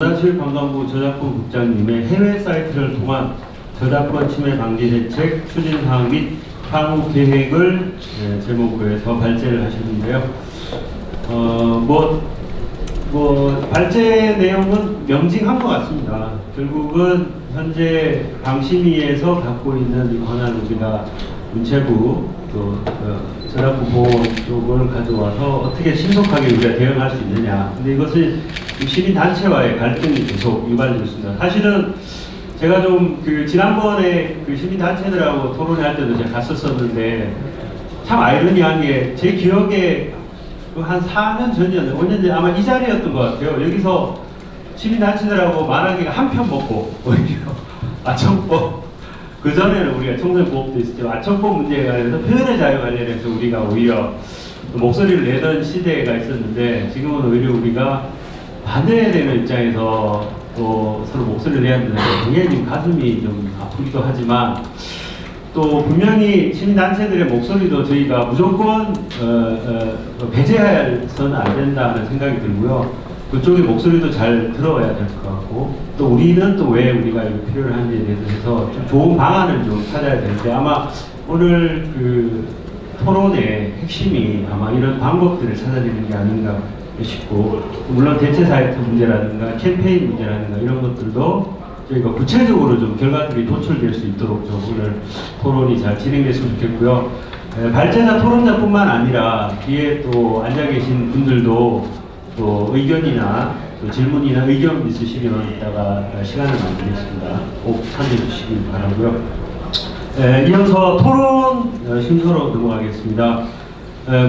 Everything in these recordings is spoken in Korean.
문화체육관광부 저작권 국장님의 해외 사이트를 통한 저작권 침해 방지 대책 추진 사항 및 향후 계획을 제목으로 해서 발제를 하셨는데요. 발제 내용은 명징한 것 같습니다. 결국은 현재 방심위에서 갖고 있는 이 권한 우리가 문체부 또 저작권 보호 쪽을 가져와서 어떻게 신속하게 우리가 대응할 수 있느냐. 근데 이것은 시민단체와의 갈등이 계속 유발되고 있습니다. 사실은 제가 좀 지난번에 시민단체들하고 토론할 때도 제가 갔었었는데 참 아이러니한 게 제 기억에 한 4년 전이었는데 5년 전 아마 이 자리였던 것 같아요. 여기서 시민단체들하고 말하기가 한 편 먹고 오히려 아청법 그 전에는 우리가 청소년보호법도 있었죠. 아청법 문제에 관해서 표현의 자유 관련해서 우리가 오히려 목소리를 내던 시대가 있었는데 지금은 오히려 우리가 반대해야 되는 입장에서 또 서로 목소리를 내야 되는데 굉장히 가슴이 좀 아프기도 하지만 또 분명히 시민단체들의 목소리도 저희가 무조건 배제해서는 안 된다는 생각이 들고요. 그쪽의 목소리도 잘 들어야 될 것 같고 또 우리는 또 왜 우리가 이거 필요를 하는지에 대해서 좀 좋은 방안을 좀 찾아야 되는데 아마 오늘 토론의 핵심이 아마 이런 방법들을 찾아내는 게 아닌가 싶고 물론 대체 사이트 문제라든가 캠페인 문제라든가 이런 것들도 저희가 구체적으로 좀 결과들이 도출될 수 있도록 좀 오늘 토론이 잘 진행됐으면 좋겠고요. 발제자 토론자뿐만 아니라 뒤에 또 앉아 계신 분들도 또 의견이나 또 질문이나 의견 있으시면 이따가 시간을 만들겠습니다. 꼭 참여해 주시기 바라고요. 이어서 토론 순서로 넘어가겠습니다.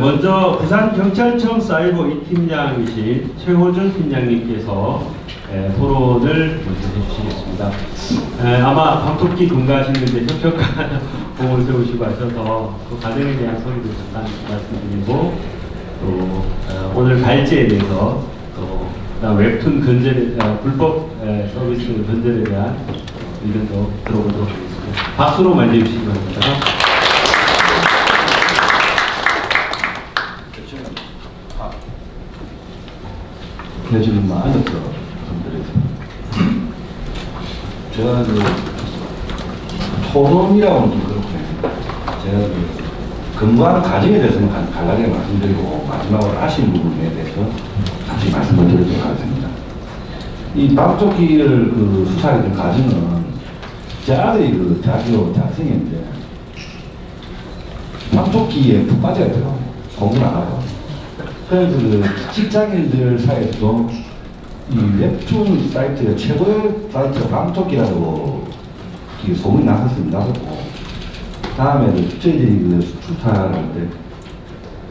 먼저 부산경찰청 사이버 2팀장이신 최호준 팀장님께서 토론을 먼저 해주시겠습니다. 아마 방토끼 근무하시는데 혁혁한 공을 세우시고 하셔서 그 과정에 대한 소리도 잠깐 말씀드리고 또 오늘 발제에 대해서 또 웹툰 불법 서비스 건전에 대한 의견도 들어보도록 하겠습니다. 박수로 맞이해주시기 바랍니다. 해주는 많았어 제가 토론이라고는 좀 그렇고요. 제가 근무하는 과정에 대해서는 간단하게 말씀드리고 마지막으로 아쉬운 부분에 대해서 잠시 말씀을 드리도록 하겠습니다. 이 방토끼를 수사했던 과정은 제 아들이 대학생인데 방토끼에 푹 빠져있더라고요. 공부를 안 하고. 그래서 직장인들 사이에서도 이 웹툰 사이트의 최고의 사이트가 방토끼라고 소문이 났었고 다음에 저희들이 수탈할 때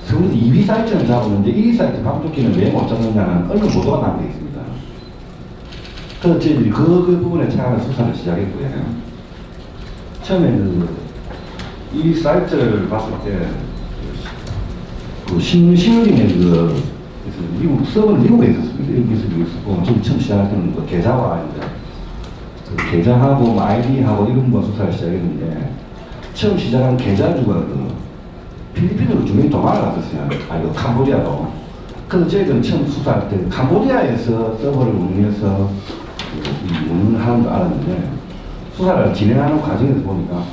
서울에서 2위 사이트는 잡았는데 1위 사이트 방토끼는 왜 못 잡느냐는 언론 보도가 나게 있습니다. 그래서 저희들이 그 부분에 차가운 수사를 시작했고요. 처음에 1위 사이트를 봤을 때 신유림의 미국 서버는 미국에 있었습니다. 여기서 있었고 저희 처음 시작할 때는 계좌와 계좌하고 아이디하고 이런 거 수사를 시작했는데 처음 시작한 계좌주가 필리핀으로 두 명이 도망을 갔었어요. 캄보디아로. 그래서 저희들은 처음 수사할 때 캄보디아에서 서버를 운영해서 운영을 하는 줄 알았는데 수사를 진행하는 과정에서 보니까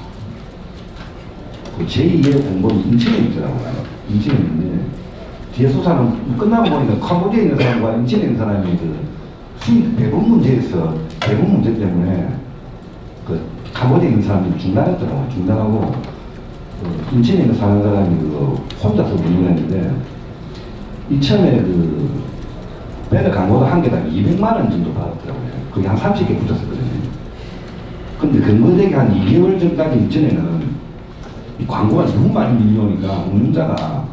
제2의 공범이 인천에 있더라고요. 인천에 있는데 뒤에 수사는 끝나고 보니까 캄보디아에 있는 사람과 인천에 있는 사람이 수익 배분 문제에서 배분 문제 때문에 캄보디아에 있는 사람들이 중단했더라고요. 중단하고 인천에 있는 사람이 혼자서 운영을 했는데 이참에 배너 광고도 한 개당 200만 원 정도 받았더라고요. 그게 한 30개 붙었었거든요. 근데 근거되게 한 2개월 전까지 이전에는 이 광고가 너무 많이 밀려오니까 운영자가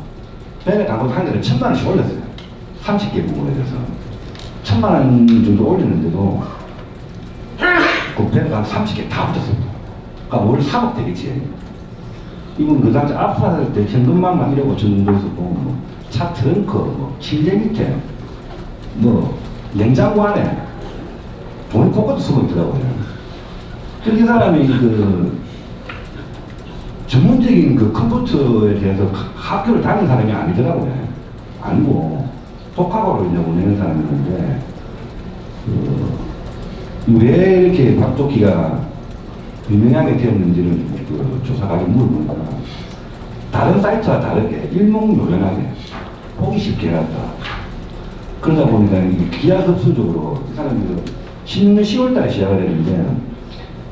배너 광고 한 개를 1,000만 원씩 올렸어요. 30개 부분에 대해서 1,000만 원 정도 올렸는데도 그 배너가 한 30개 다 붙었어요. 그러니까 월 3억 되겠지. 이분 그 당시 아파트 때 현금만 막 1억 5천 정도 있었고 차 트렁크, 침대 밑에 냉장고 안에 돈이 꽂아도 쓰고 있더라고요. 그래서 이 사람이 전문적인 컴퓨터에 대해서 학교를 다닌 사람이 아니더라고요. 아니고 독학으로 운영하는 사람이었는데 왜 이렇게 밥도끼가 유명하게 되었는지를 조사하게 물어보니까 다른 사이트와 다르게 일목요연하게 보기 쉽게 해놨다. 그러다 보니까 기하급수적으로 이 사람들이 16년 10월달에 시작을 했는데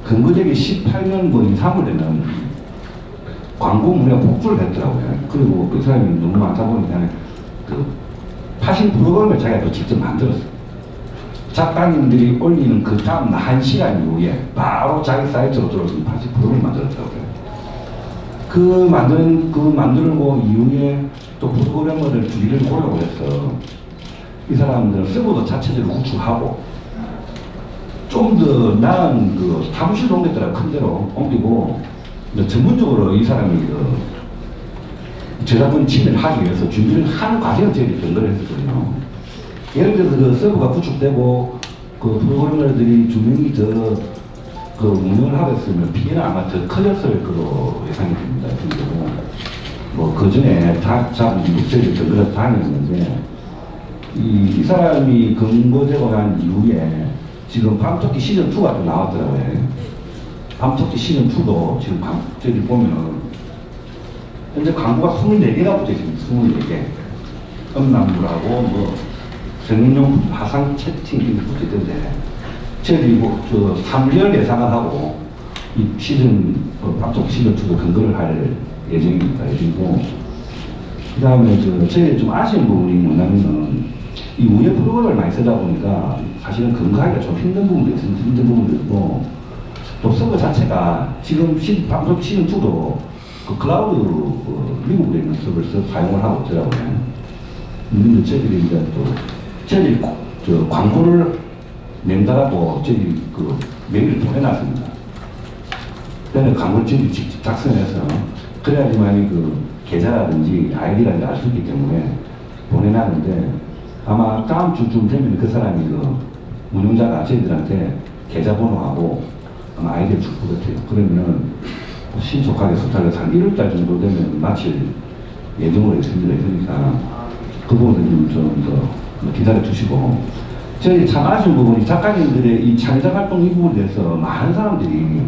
근거되게 18년 뭐 2, 3월 되면 광고 문의가 폭주를 했더라고요. 그리고 그 사람이 너무 많다 보니까 그 파신 프로그램을 자기가 또 직접 만들었어요. 작가님들이 올리는 그 다음 1시간 이후에 바로 자기 사이트로 들어서 파신 프로그램을 만들었더라고요. 만들고 이후에 또 프로그래머를 두기를 고려를 해서 이 사람들은 서버도 자체적으로 구축하고 좀 더 나은 그 사무실 옮겼더라 큰 데로 옮기고 전문적으로 이 사람이 그 저작권 침해를 하기 위해서 준비를 하는 과정을 저희들이 변경을 했었거든요. 예를 들어서 그 서버가 구축되고 그 프로그래머들이 두 명이 더 그 운영을 하고 있으면 피해는 아마 더 커졌을 거로 예상이 됩니다. 그리고 뭐그 전에 다 잡은 저희들이 변경을 다녔는데 이 사람이 근거되고 난 이후에 지금 밤토끼 시즌2가 또 나왔더라고요. 밤토끼 시즌2도 지금 저기 보면은 현재 광고가 24개가 붙어 있습니다. 24개. 음란물하고 뭐 성인용 화상 채팅 이렇게 붙어 있던데 저희들이 저 3개월 예상을 하고 이 밤토끼 시즌2도 근거를 할 예정입니다. 그리고 그 다음에 저희 좀 아쉬운 부분이 뭐냐면은 이 우회 프로그램을 많이 쓰다 보니까 사실은 근거하기가 좀 힘든 부분도 있습니다. 힘든 부분도 있고 또 서버 자체가 지금 방송 시즌2도 그 클라우드 미국에 있는 서버를 사용을 하고 있더라고요. 근데 저희들이 이제 또 저희들이 저 광고를 낸다라고 저희 그 메일을 보내놨습니다. 그다음에 광고를 직접 작성해서 그래야지만이 그 계좌라든지 아이디라든지 알 수 있기 때문에 보내놨는데 아마 다음 주쯤 되면 그 사람이 그 운영자가 저희들한테 계좌번호하고 아마 아이디를 줄 것 같아요. 그러면은 신속하게 수탁을 한 1월달 정도 되면 마칠 예정으로 있습니다. 그러니까 그 부분은 좀 더 기다려 주시고 저희 참 아쉬운 부분이 작가님들의 이 창작 활동 이 부분에 대해서 많은 사람들이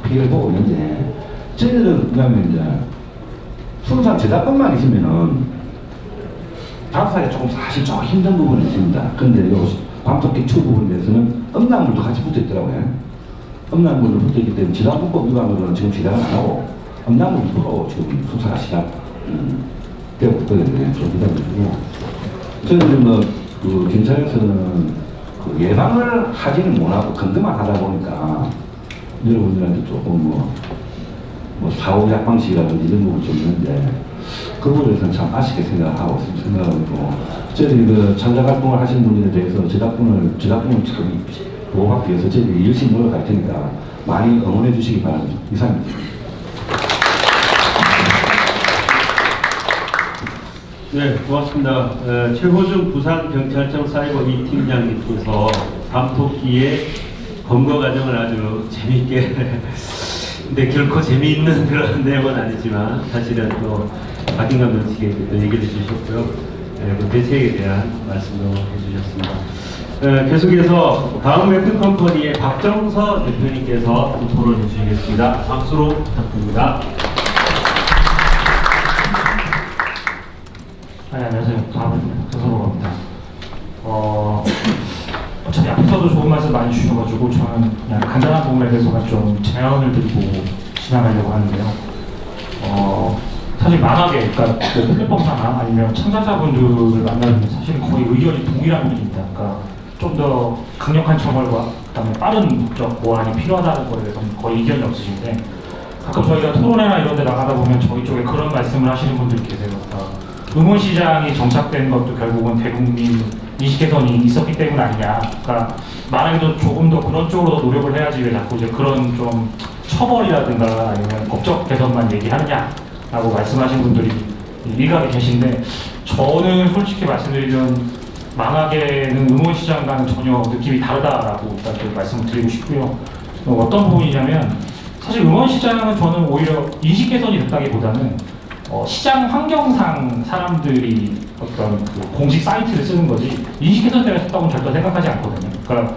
피해를 보고 있는데 저희들은 그다음에 이제 순수한 제작권만 있으면은 작사에 조금 사실 좀 힘든 부분이 있습니다. 그런데 요 밤토끼 2 부분에 대해서는 음란물도 같이 붙어 있더라고요. 음란물도 붙어 있기 때문에 지상법법 위반으로는 지금 시작을 안 하고 음란물 2% 지금 수사가 되고 있거든요. 좀 기다려주고 저희는 그 경찰에서는 그 예방을 하지는 못하고 근거만 하다 보니까 여러분들한테 조금 뭐 사후 약방식이라든지 이런 부분이 좀 있는데 그 부분에 대해서는 참 아쉽게 생각하고 저희들이 그 창작 활동을 하시는 분들에 대해서 저작권을 참 보호하기 위해서 저희들이 열심히 노력할 테니까 많이 응원해 주시기 바랍니다. 이상입니다. 네, 고맙습니다. 최호준 부산경찰청 사이버 2팀장님께서 밤토끼의 검거 과정을 아주 재미있게 근데 결코 재미있는 그런 내용은 아니지만 사실은 또 박인감 면식에 또 얘기를 해주셨고요. 그 대책에 대한 말씀도 해주셨습니다. 계속해서 다음 웹툰컴퍼니의 박정서 대표님께서 또 토론해 주시겠습니다. 박수로 부탁드립니다. 안녕하세요. 다음은 박정서라고 합니다. 어차피 앞서도 좋은 말씀 많이 주셔가지고 저는 그냥 간단한 부분에 대해서만 좀 제안을 드리고 진행하려고 하는데요. 사실 만화계, 그러니까 뭐 플랫폼사나 아니면 창작자분들을 만나면 사실은 거의 의견이 동일한 분입니다. 그러니까 좀 더 강력한 처벌과 그다음에 빠른 법적 보완이 필요하다는 거에 대해서는 거의 이견이 없으신데 가끔 저희가 토론회나 이런 데 나가다 보면 저희 쪽에 그런 말씀을 하시는 분들이 계세요. 그러니까 음원시장이 정착된 것도 결국은 대국민 인식 개선이 있었기 때문 아니냐. 그러니까 말하기도 조금 더 그런 쪽으로 더 노력을 해야지 왜 자꾸 이제 그런 좀 처벌이라든가 아니면 법적 개선만 얘기하느냐라고 말씀하신 분들이 일각에 계신데 저는 솔직히 말씀드리면 만화계는 음원시장과는 전혀 느낌이 다르다라고 일단 좀 말씀을 드리고 싶고요. 어떤 부분이냐면 사실 음원시장은 저는 오히려 인식 개선이 됐다기보다는 시장 환경상 사람들이 어떤 그 공식 사이트를 쓰는 거지 인식해서 때문에 썼다고는 절대 생각하지 않거든요. 그러니까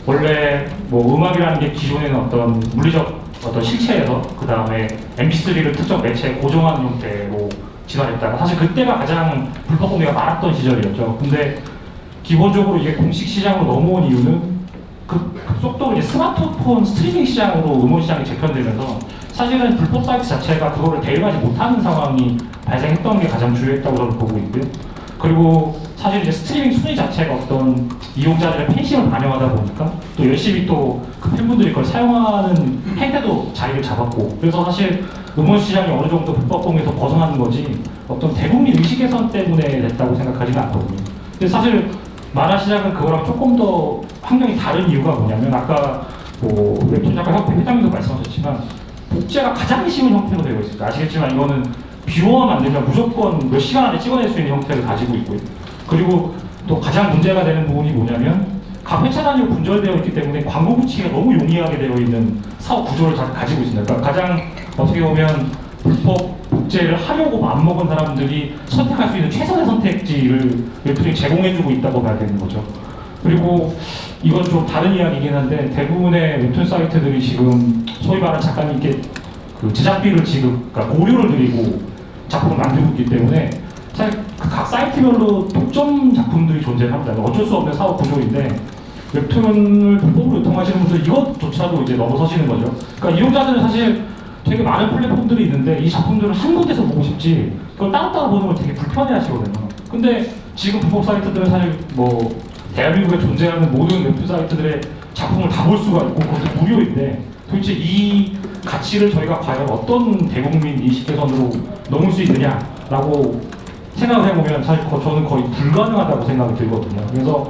원래 뭐 음악이라는 게 기존에는 어떤 물리적 어떤 실체에서 그 다음에 MP3를 특정 매체에 고정하는 형태로 진화했다가 사실 그때가 가장 불법 공개가 많았던 시절이었죠. 근데 기본적으로 이게 공식 시장으로 넘어온 이유는 급속도로 이제 스마트폰 스트리밍 시장으로 음원 시장이 재편되면서 사실은 불법 사이트 자체가 그거를 대응하지 못하는 상황이 발생했던 게 가장 주요했다고 저는 보고 있고요. 그리고 사실 이제 스트리밍 순위 자체가 어떤 이용자들의 팬심을 반영하다 보니까 또 열심히 또 그 팬분들이 그걸 사용하는 행태도 자리를 잡았고 그래서 사실 음원 시장이 어느 정도 불법 공개에서 벗어나는 거지 어떤 대국민 의식 개선 때문에 됐다고 생각하지는 않거든요. 근데 사실 만화 시장은 그거랑 조금 더 환경이 다른 이유가 뭐냐면 아까 뭐 웹툰 작가 협회 회장님도 말씀하셨지만 복제가 가장 쉬운 형태로 되어 있습니다. 아시겠지만 이거는 뷰어만 만들면 무조건 몇 시간 안에 찍어낼 수 있는 형태를 가지고 있고요. 그리고 또 가장 문제가 되는 부분이 뭐냐면 각 회차 단위로 분절되어 있기 때문에 광고 붙이기가 너무 용이하게 되어 있는 사업 구조를 가지고 있습니다. 그러니까 가장 어떻게 보면 불법 복제를 하려고 마음먹은 사람들이 선택할 수 있는 최선의 선택지를 웹툰이 제공해주고 있다고 봐야 되는 거죠. 그리고 이건 좀 다른 이야기이긴 한데 대부분의 웹툰 사이트들이 지금 소위 말하는 작가님께 그 제작비를 그러니까 고료를 드리고 작품을 만들고 있기 때문에 사실 각 사이트별로 독점 작품들이 존재합니다. 어쩔 수 없는 사업 구조인데 웹툰을 불법으로 유통하시는 분들 이것조차도 이제 넘어서시는 거죠. 그러니까 이용자들은 사실 되게 많은 플랫폼들이 있는데 이 작품들을 한 곳에서 보고 싶지 그걸 따로따로 보는 걸 되게 불편해 하시거든요. 근데 지금 불법 사이트들은 사실 뭐 대한민국에 존재하는 모든 웹툰 사이트들의 작품을 다 볼 수가 있고 그것도 무료인데 도대체 이 가치를 저희가 과연 어떤 대국민 인식 개선으로 넘을 수 있느냐라고 생각을 해보면 사실 저는 거의 불가능하다고 생각이 들거든요. 그래서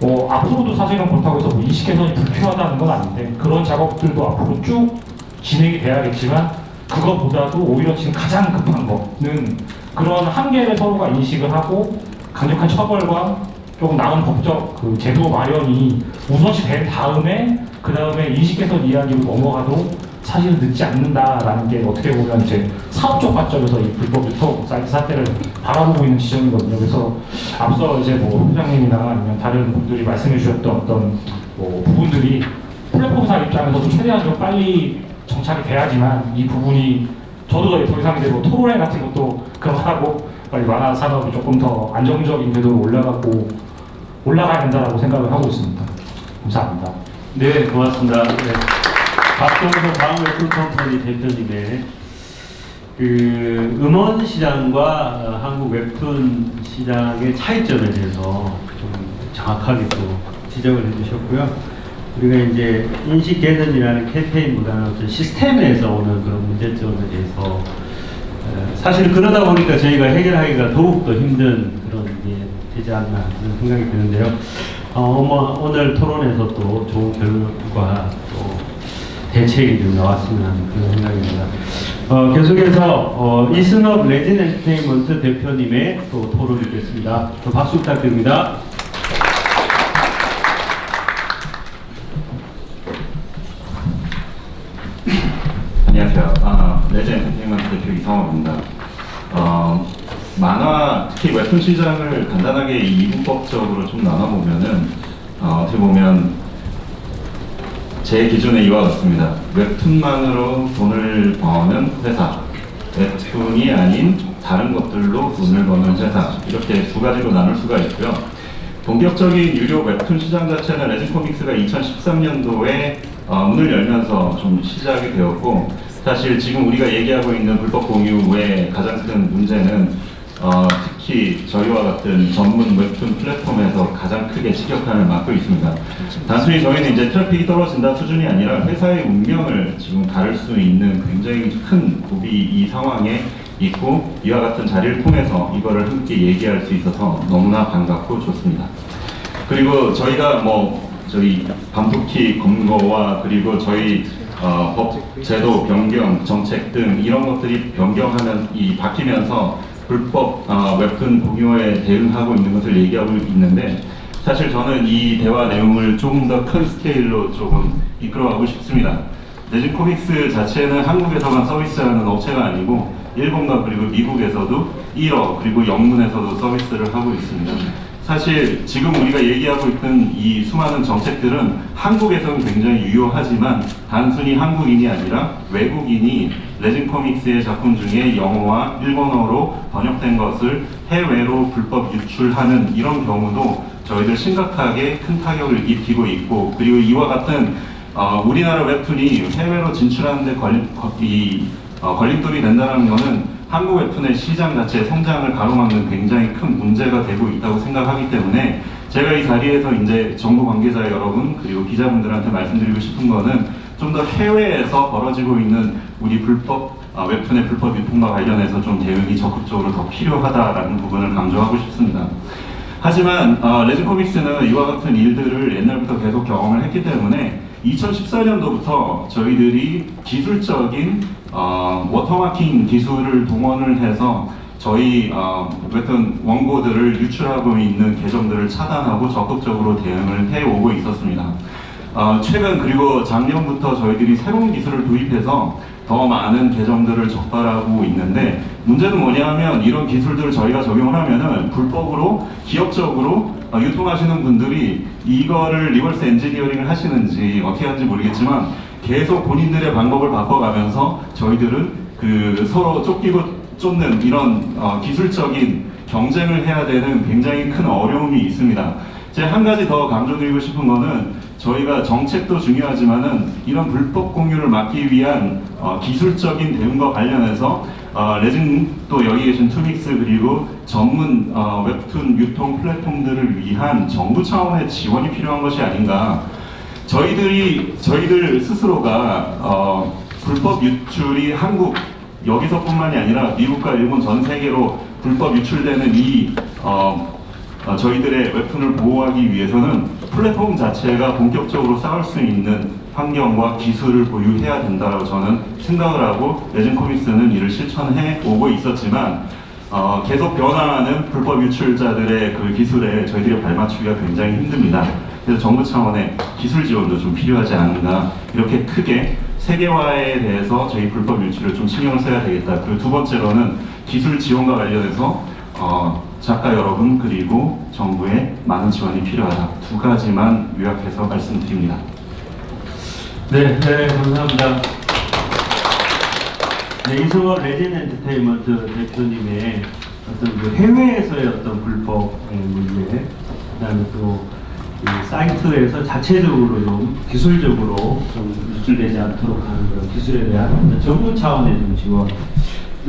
앞으로도 사실은 그렇다고 해서 뭐 인식 개선이 불필요하다는 건 아닌데 그런 작업들도 앞으로 쭉 진행이 돼야겠지만 그것보다도 오히려 지금 가장 급한 거는 그런 한계를 서로가 인식을 하고 강력한 처벌과 조금 나은 법적 그 제도 마련이 우선시 된 다음에 그 다음에 인식 개선 이야기로 넘어가도 사실 늦지 않는다라는 게 어떻게 보면 이제 사업적 관점에서 이 불법 유통 사이트 사태를 바라보고 있는 지점이거든요. 그래서 앞서 이제 뭐 회장님이나 아니면 다른 분들이 말씀해 주셨던 어떤 뭐 부분들이 플랫폼사 입장에서도 최대한 좀 빨리 정착이 돼야지만 이 부분이 저도 더 이상 이제 뭐 토론회 같은 것도 그만하고 빨리 만화 산업이 조금 더 안정적인 궤도로 올라가야 된다라고 생각을 하고 있습니다. 감사합니다. 네, 고맙습니다. 네. 박동석 방웹툰 컴퍼니 대표님의 그 음원 시장과 한국 웹툰 시장의 차이점에 대해서 좀 정확하게 또 지적을 해주셨고요. 우리가 이제 인식 개선이라는 캠페인보다는 어떤 시스템에서 오는 그런 문제점에 대해서 사실 그러다 보니까 저희가 해결하기가 더욱더 힘든 그런 게 되지 않나 그런 생각이 드는데요. 오늘 토론에서 또 좋은 결과 또 대책이 좀 나왔으면 하는 그런 생각입니다. 계속해서 이승업 레진 엔터테인먼트 대표님의 또 토론이 있겠습니다. 또 박수 부탁드립니다. 안녕하세요. 레진 엔터테인먼트 대표 이성업입니다. 만화, 특히 웹툰 시장을 간단하게 이분법적으로 좀 나눠보면은 어떻게 보면 제 기준에 이와 같습니다. 웹툰만으로 돈을 버는 회사, 웹툰이 아닌 다른 것들로 돈을 버는 회사, 이렇게 두 가지로 나눌 수가 있고요. 본격적인 유료 웹툰 시장 자체는 레진코믹스가 2013년도에 문을 열면서 좀 시작이 되었고, 사실 지금 우리가 얘기하고 있는 불법 공유의 가장 큰 문제는 특히 저희와 같은 전문 웹툰 플랫폼에서 가장 크게 직격탄을 맞고 있습니다. 단순히 저희는 이제 트래픽이 떨어진다 수준이 아니라 회사의 운명을 지금 가를 수 있는 굉장히 큰 고비 이 상황에 있고, 이와 같은 자리를 통해서 이거를 함께 얘기할 수 있어서 너무나 반갑고 좋습니다. 그리고 저희가 저희 밤토끼 검거와 그리고 저희 법 제도 변경 정책 등 이런 것들이 바뀌면서 불법 웹툰 공유에 대응하고 있는 것을 얘기하고 있는데, 사실 저는 이 대화 내용을 조금 더 큰 스케일로 조금 이끌어가고 싶습니다. 레진 코믹스 자체는 한국에서만 서비스하는 업체가 아니고 일본과 그리고 미국에서도 1어 그리고 영문에서도 서비스를 하고 있습니다. 사실 지금 우리가 얘기하고 있던 이 수많은 정책들은 한국에서는 굉장히 유효하지만 단순히 한국인이 아니라 외국인이 레진 코믹스의 작품 중에 영어와 일본어로 번역된 것을 해외로 불법 유출하는 이런 경우도 저희들 심각하게 큰 타격을 입히고 있고, 그리고 이와 같은 우리나라 웹툰이 해외로 진출하는데 걸림돌이 된다는 것은 한국 웹툰의 시장 자체의 성장을 가로막는 굉장히 큰 문제가 되고 있다고 생각하기 때문에 제가 이 자리에서 이제 정부 관계자 여러분 그리고 기자분들한테 말씀드리고 싶은 거는 좀 더 해외에서 벌어지고 있는 우리 웹툰의 불법 유통과 관련해서 좀 대응이 적극적으로 더 필요하다라는 부분을 강조하고 싶습니다. 하지만 레진 코믹스는 이와 같은 일들을 옛날부터 계속 경험을 했기 때문에 2014년도부터 저희들이 기술적인 워터마킹 기술을 동원을 해서 저희 웹툰 원고들을 유출하고 있는 계정들을 차단하고 적극적으로 대응을 해오고 있었습니다. 최근 그리고 작년부터 저희들이 새로운 기술을 도입해서 더 많은 계정들을 적발하고 있는데, 문제는 뭐냐면 이런 기술들을 저희가 적용을 하면은 불법으로 기업적으로 유통하시는 분들이 이거를 리버스 엔지니어링을 하시는지 어떻게 하는지 모르겠지만 계속 본인들의 방법을 바꿔가면서 저희들은 그 서로 쫓기고 쫓는 이런 기술적인 경쟁을 해야 되는 굉장히 큰 어려움이 있습니다. 제가 한 가지 더 강조드리고 싶은 거는 저희가 정책도 중요하지만은 이런 불법 공유를 막기 위한 기술적인 대응과 관련해서 레진 또 여기 계신 투믹스 그리고 전문 웹툰 유통 플랫폼들을 위한 정부 차원의 지원이 필요한 것이 아닌가. 저희들 스스로가 불법 유출이 한국 여기서뿐만이 아니라 미국과 일본 전 세계로 불법 유출되는 저희들의 웹툰을 보호하기 위해서는 플랫폼 자체가 본격적으로 싸울 수 있는 환경과 기술을 보유해야 된다고 저는 생각을 하고 레진 코믹스는 이를 실천해 오고 있었지만 계속 변화하는 불법 유출자들의 그 기술에 저희들이 발맞추기가 굉장히 힘듭니다. 그래서 정부 차원의 기술 지원도 좀 필요하지 않은가, 이렇게 크게 세계화에 대해서 저희 불법 유출을 좀 신경을 써야 되겠다. 그리고 두 번째로는 기술 지원과 관련해서 작가 여러분 그리고 정부의 많은 지원이 필요하다. 두 가지만 요약해서 말씀드립니다. 네, 감사합니다. 네, 이승원 레진 엔터테인먼트 대표님의 어떤 그 해외에서의 어떤 불법 문제, 그다음에 또 이 사이트에서 자체적으로 좀 기술적으로 좀 유출되지 않도록 하는 그런 기술에 대한 정부 차원의 좀 지원.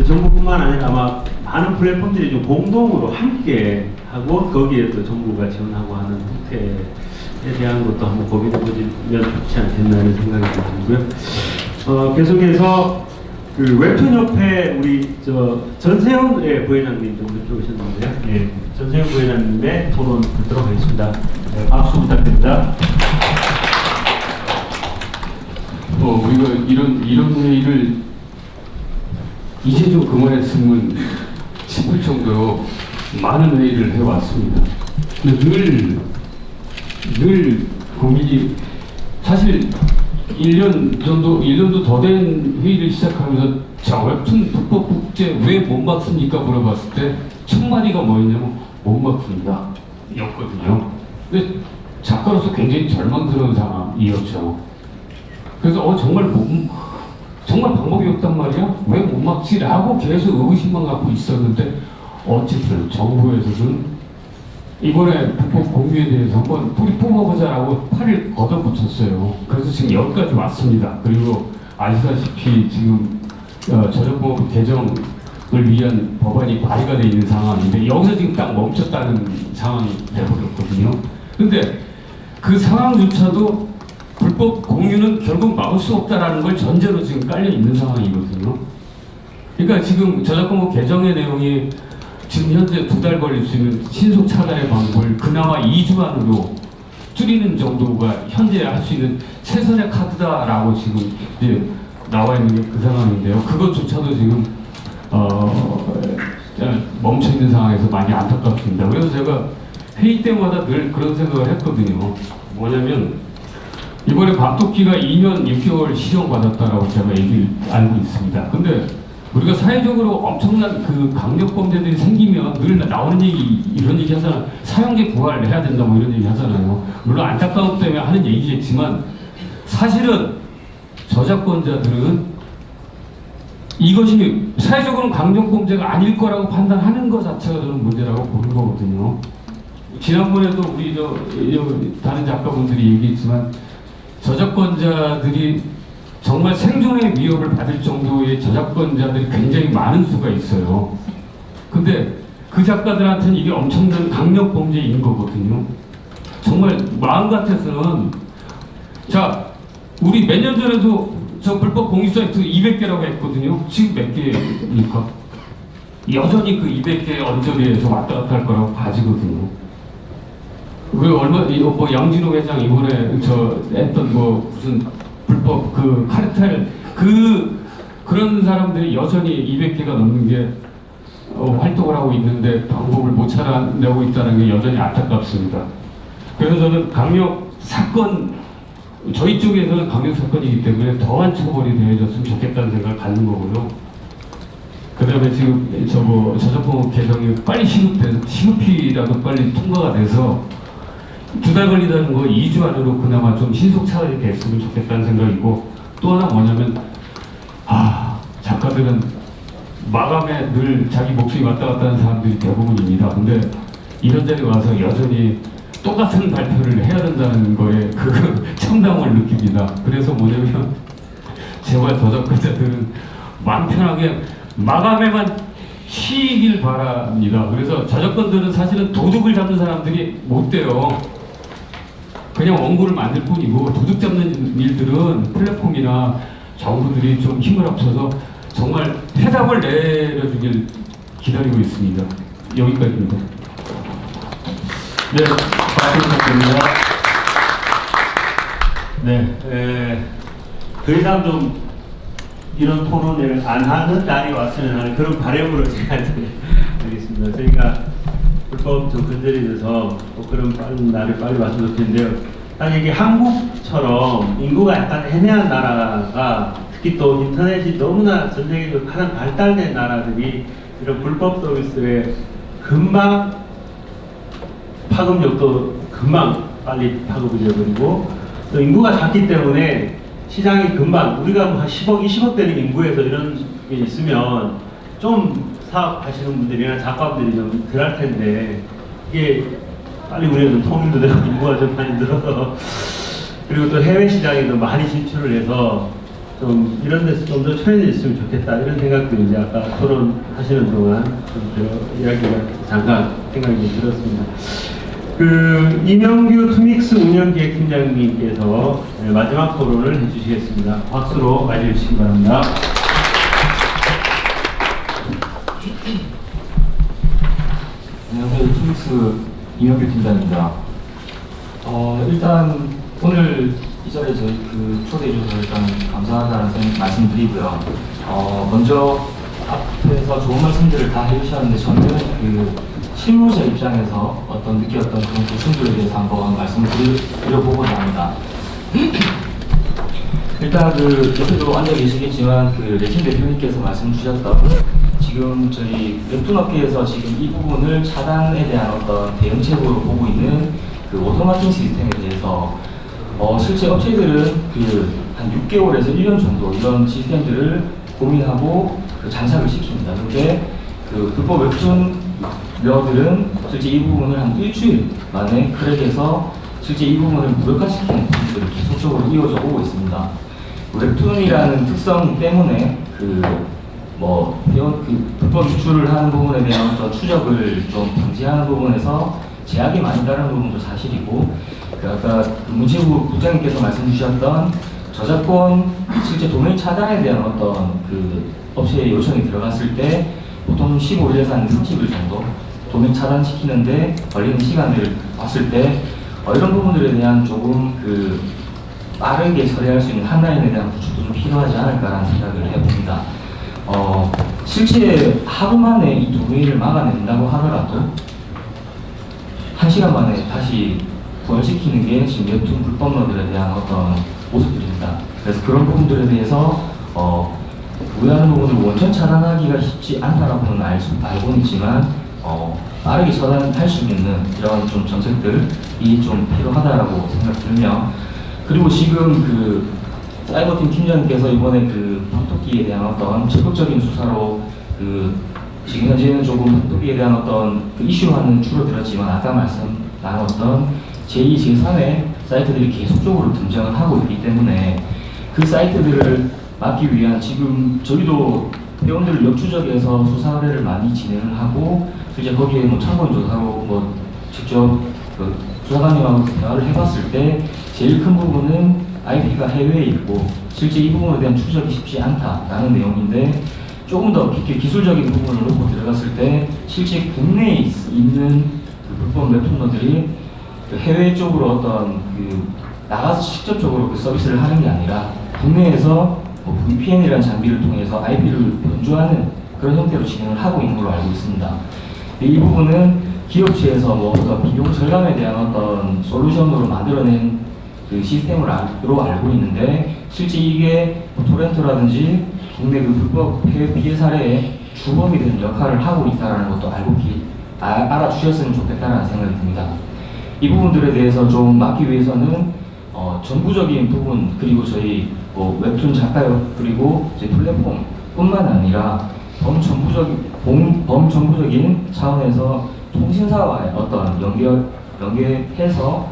정부뿐만 아니라 아마 많은 플랫폼들이 좀 공동으로 함께 하고 거기에 또 정부가 지원하고 하는 형태에 대한 것도 한번 고민해 보시면 좋지 않겠나 하는 생각이 들고요. 계속해서 그 웹툰협회 우리 전세훈 부회장님 좀 이쪽에 오셨는데요. 예, 전세훈 부회장님의 토론 듣도록 하겠습니다. 네, 박수 부탁드립니다. 우리가 이런 회의를 이제 좀 그만했으면 싶을 정도로 많은 회의를 해왔습니다. 근데 늘 고민이, 사실 1년도 더 된 회의를 시작하면서 자, 웹툰 불법 국제 왜 못 막습니까? 물어봤을 때 첫 마디가 뭐였냐면 못 막습니다 였거든요. 근데 작가로서 굉장히 절망스러운 상황이었죠. 그래서 정말 방법이 없단 말이야? 왜 못 막지라고 계속 의구심만 갖고 있었는데, 어쨌든 정부에서는 이번에 불법 공유에 대해서 한번 뿌리 뽑아보자라고 팔을 걷어붙였어요. 그래서 지금 여기까지 왔습니다. 그리고 아시다시피 지금 저작법 개정을 위한 법안이 발의가 되어 있는 상황인데 여기서 지금 딱 멈췄다는 상황이 되어버렸거든요. 근데 그 상황조차도 불법 공유는 결국 막을 수 없다라는 걸 전제로 지금 깔려 있는 상황이거든요. 그러니까 지금 저작권법 개정의 내용이 지금 현재 2달 걸릴 수 있는 신속 차단의 방법을 그나마 2주 안으로 줄이는 정도가 현재 할 수 있는 최선의 카드다라고 지금 이제 나와 있는 게 그 상황인데요. 그것조차도 지금 멈춰 있는 상황에서 많이 안타깝습니다. 그래서 제가 회의 때마다 늘 그런 생각을 했거든요. 뭐냐면 이번에 밥도끼가 2년 6개월 실형받았다라고 제가 알고 있습니다. 근데 우리가 사회적으로 엄청난 그 강력 범죄들이 생기면 늘 나오는 얘기, 이런 얘기 하잖아. 사형제 부활을 해야 된다 뭐 이런 얘기 하잖아요. 물론 안타까움 때문에 하는 얘기겠지만 사실은 저작권자들은 이것이 사회적으로는 강력 범죄가 아닐 거라고 판단하는 것 자체가 저는 문제라고 보는 거거든요. 지난번에도 우리 다른 작가분들이 얘기했지만 저작권자들이 정말 생존의 위협을 받을 정도의 저작권자들이 굉장히 많은 수가 있어요. 근데 그 작가들한테는 이게 엄청난 강력 범죄인 거거든요. 정말 마음 같아서는 자, 우리 몇 년 전에도 저 불법 공유 사이트 200개라고 했거든요. 지금 몇 개입니까? 여전히 그 200개 언저리에서 왔다 갔다 할 거라고 봐지거든요. 그 뭐 양진호 회장 이번에 저 했던 뭐 무슨 불법 그 카르텔 그런 사람들이 여전히 200개가 넘는 게 활동을 하고 있는데 방법을 못 찾아내고 있다는 게 여전히 안타깝습니다. 그래서 저는 강력 사건, 저희 쪽에서는 강력 사건이기 때문에 더한 처벌이 되어졌으면 좋겠다는 생각을 갖는 거고요. 그 다음에 지금 저작권 개정이 빨리 시급히라도 빨리 통과가 돼서 2달 걸리다는 거 2주 안으로 그나마 좀 신속 차단이 됐으면 좋겠다는 생각이고, 또 하나 뭐냐면 작가들은 마감에 늘 자기 목소리 왔다 갔다 하는 사람들이 대부분입니다. 근데 이런 자리에 와서 여전히 똑같은 발표를 해야 된다는 거에 그 청담을 느낍니다. 그래서 뭐냐면 제발 저작권자들은 마음 편하게 마감에만 쉬길 바랍니다. 그래서 저작권들은 사실은 도둑을 잡는 사람들이 못 돼요. 그냥 원고를 만들 뿐이고 도둑 잡는 일들은 플랫폼이나 정부들이 좀 힘을 합쳐서 정말 해답을 내려주길 기다리고 있습니다. 여기까지입니다. 네, 박수 부탁드립니다. 네, 더 이상 좀 이런 토론을 안 하는 날이 왔으면 하는 그런 바람으로 제가 드리겠습니다. 저희가 불법 접근들에 대해서 그런 날이 빨리 왔으면 좋겠는데요. 딱 이게 한국처럼 인구가 약간 애매한 나라가, 특히 또 인터넷이 너무나 전 세계적으로 가장 발달된 나라들이 이런 불법 서비스에 금방 파급력도 금방 빨리 파급이 되어버리고, 또 인구가 작기 때문에 시장이 금방, 우리가 뭐 한 10억, 20억 되는 인구에서 이런 게 있으면 좀 사업하시는 분들이나 작가분들이 좀 덜 할 텐데, 이게 빨리 우리가 좀 통일도 되고 인구가 좀 많이 늘어서, 그리고 또 해외 시장에도 많이 진출을 해서 좀 이런 데서 좀 더 편해졌으면 좋겠다, 이런 생각도 이제 아까 토론하시는 동안 좀 이야기가 잠깐 생각이 들었습니다. 이명규 투믹스 운영기획팀장님께서 마지막 토론을 해주시겠습니다. 박수로 맞이해주시기 바랍니다. 안녕하세요. 투믹스 이명규 팀장입니다. 일단 오늘 이 자리에 저희 초대해 주셔서 일단 감사하다는 말씀드리고요. 먼저 앞에서 좋은 말씀들을 다 해주셨는데 저는 실무자 입장에서 어떤 느꼈던 그런 고충들에 대해서 한번 말씀을 드려보고자 합니다. 일단 옆에도 앉아 계시겠지만 레진 대표님께서 말씀 주셨던 지금 저희 웹툰 업계에서 지금 이 부분을 차단에 대한 어떤 대응책으로 보고 있는 오토마팅 시스템에 대해서 실제 업체들은 한 6개월에서 1년 정도 이런 시스템들을 고민하고 장착을 시킵니다. 근데 불법 웹툰 녀들은 실제 이 부분을 한 일주일 만에 크랙해서 실제 이 부분을 무력화시키는 부분들이 계속적으로 이어져 오고 있습니다. 웹툰이라는 특성 때문에 불법 유출을 하는 부분에 대한 어떤 추적을 좀 방지하는 부분에서 제약이 많이 따르는 부분도 사실이고, 아까 문체부 부장님께서 말씀 주셨던 저작권 실제 도메인 차단에 대한 어떤 업체의 요청이 들어갔을 때 보통 15일에서 한 30일 정도 도메인 차단시키는데 걸리는 시간을 봤을 때 이런 부분들에 대한 조금 빠르게 처리할 수 있는 한라인에 대한 구축도 좀 필요하지 않을까라는 생각을 해봅니다. 실제 하루 만에 이 도메인을 막아낸다고 하더라도 1시간 만에 다시 부활시키는 게 지금 웹툰 불법러들에 대한 어떤 모습들입니다. 그래서 그런 부분들에 대해서 우회하는 부분을 원천 차단하기가 쉽지 않다라고는 알고는 있지만 빠르게 차단할 수 있는 이런 좀 정책들이 좀 필요하다라고 생각 들며, 그리고 지금 그 사이버팀 팀장님께서 이번에 그 판토끼에 대한 어떤 적극적인 수사로 그 지금 현재는 조금 판토끼에 대한 어떤 그 이슈화는 줄어들었지만 아까 말씀 나눴던 제2, 제3의 사이트들이 계속적으로 등장을 하고 있기 때문에 그 사이트들을 막기 위한 지금 저희도 회원들을 역추적해서 수사 의뢰를 많이 진행을 하고 실제 거기에 뭐 참고인 조사로 뭐 직접 그 수사관님하고 대화를 해봤을 때 제일 큰 부분은 IP가 해외에 있고 실제 이 부분에 대한 추적이 쉽지 않다라는 내용인데, 조금 더 깊게 기술적인 부분을 놓고 들어갔을 때 실제 국내에 있는 그 불법 웹툰러들이 그 해외 쪽으로 어떤 그 나가서 직접적으로 그 서비스를 하는 게 아니라 국내에서 뭐 VPN이라는 장비를 통해서 IP를 변조하는 그런 형태로 진행을 하고 있는 걸로 알고 있습니다. 이 부분은 기업체에서 뭐 어떤 비용 절감에 대한 어떤 솔루션으로 만들어낸 그 시스템으로 알고 있는데, 실제 이게 뭐 토렌토라든지 국내 그 불법 해외 피해 사례의 주범이 되는 역할을 하고 있다는 것도 알아주셨으면 좋겠다는 생각이 듭니다. 이 부분들에 대해서 좀 막기 위해서는 정부적인 부분, 그리고 저희 뭐 웹툰 작가요, 그리고 이제 플랫폼뿐만 아니라 범정부적인 차원에서 통신사와의 어떤 연계해서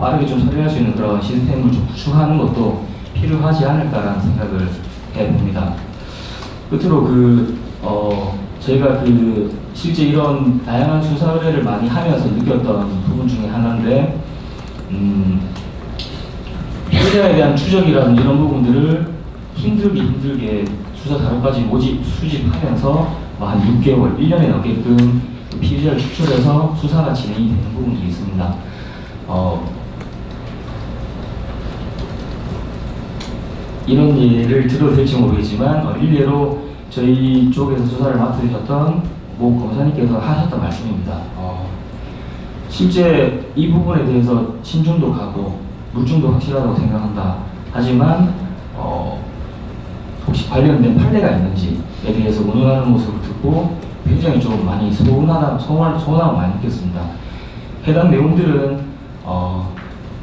빠르게 좀 처리할 수 있는 그런 시스템을 좀 구축하는 것도 필요하지 않을까라는 생각을 해봅니다. 끝으로 제가 실제 이런 다양한 수사 의뢰를 많이 하면서 느꼈던 부분 중에 하나인데, 피해자에 대한 추적이라든지 이런 부분들을 힘들게 수사 자료까지 수집하면서 한 6개월, 1년에 넘게끔 피해자를 추출해서 수사가 진행이 되는 부분들이 있습니다. 이런 예를 들어도 될지 모르겠지만 일례로 저희 쪽에서 수사를 맡으셨던 모 검사님께서 하셨던 말씀입니다. 실제 이 부분에 대해서 신중도 가고 물증도 확실하다고 생각한다. 하지만 혹시 관련된 판례가 있는지에 대해서 운운하는 모습을 듣고 굉장히 좀 많이 서운함을 많이 느꼈습니다. 해당 내용들은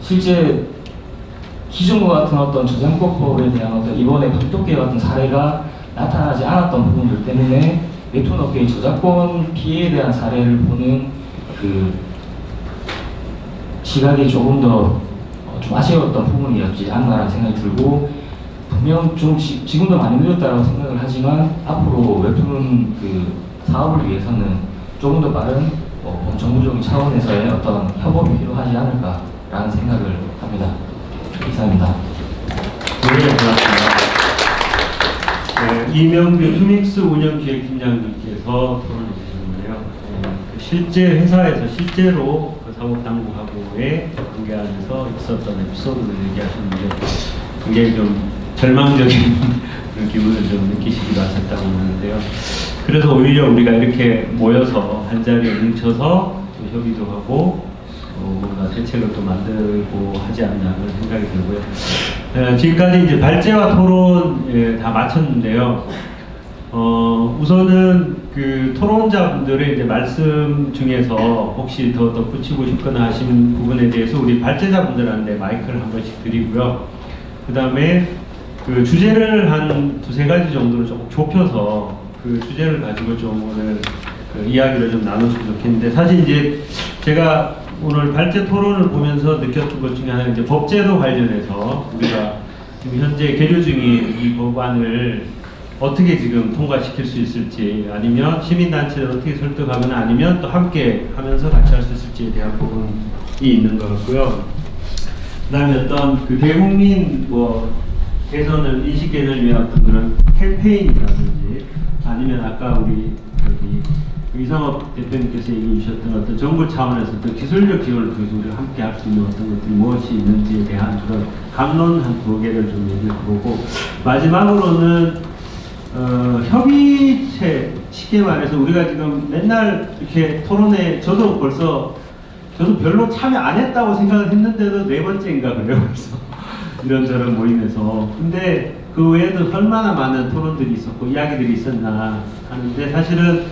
실제 기존과 같은 어떤 저작권법에 대한 어떤 이번에 판토끼 같은 사례가 나타나지 않았던 부분들 때문에 웹툰업계의 저작권 피해에 대한 사례를 보는 그 시각이 조금 더 좀 아쉬웠던 부분이었지 않나라는 생각이 들고, 분명 좀 지금도 많이 늦었다고 생각을 하지만 앞으로 웹툰 그 사업을 위해서는 조금 더 빠른 정부적인 차원에서의 어떤 협업이 필요하지 않을까라는 생각을 합니다. 이상입니다. 네, 고맙습니다. 네, 이명규 투믹스 운영기획팀장님께서 토론해 주셨는데요. 실제 회사에서 실제로 그 사법당국하고의 관계 안에서 있었던 에피소드를 얘기하셨는데 굉장히 좀 절망적인 그런 기분을 좀 느끼시기도 하셨다고 하는데요. 그래서 오히려 우리가 이렇게 모여서 한 자리에 뭉쳐서 또 협의도 하고 뭔가 대책을 또 만들고 하지 않나 그런 생각이 들고요. 지금까지 이제 발제와 토론 다 마쳤는데요. 우선은 그 토론자분들의 이제 말씀 중에서 혹시 더 덧붙이고 싶거나 하신 부분에 대해서 우리 발제자분들한테 마이크를 한 번씩 드리고요. 그 다음에 그 주제를 한 두세 가지 정도로 조금 좁혀서 그 주제를 가지고 좀 오늘 그 이야기를 좀 나눴으면 좋겠는데, 사실 이제 제가 오늘 발제 토론을 보면서 느꼈던 것 중에 하나는 이제 법제도 관련해서 우리가 지금 현재 계류 중인 이 법안을 어떻게 지금 통과시킬 수 있을지, 아니면 시민단체를 어떻게 설득하거나 아니면 또 함께 하면서 같이 할 수 있을지에 대한 부분이 있는 것 같고요. 그 다음에 어떤 그 대국민 개선을, 인식 개선을 위한 어떤 그런 캠페인이라든지, 아니면 아까 우리 이상업 대표님께서 얘기해 주셨던 어떤 정부 차원에서 어떤 기술력 지원을 통해서 우리가 함께 할 수 있는 어떤 것들이 무엇이 있는지에 대한 그런 감론 한 두 개를 좀 얘기해 보고, 마지막으로는 협의체, 쉽게 말해서 우리가 지금 맨날 이렇게 토론에 저도 별로 참여 안 했다고 생각을 했는데도 네 번째인가 그래요. 벌써 이런저런 모임에서. 근데 그 외에도 얼마나 많은 토론들이 있었고 이야기들이 있었나 하는데 사실은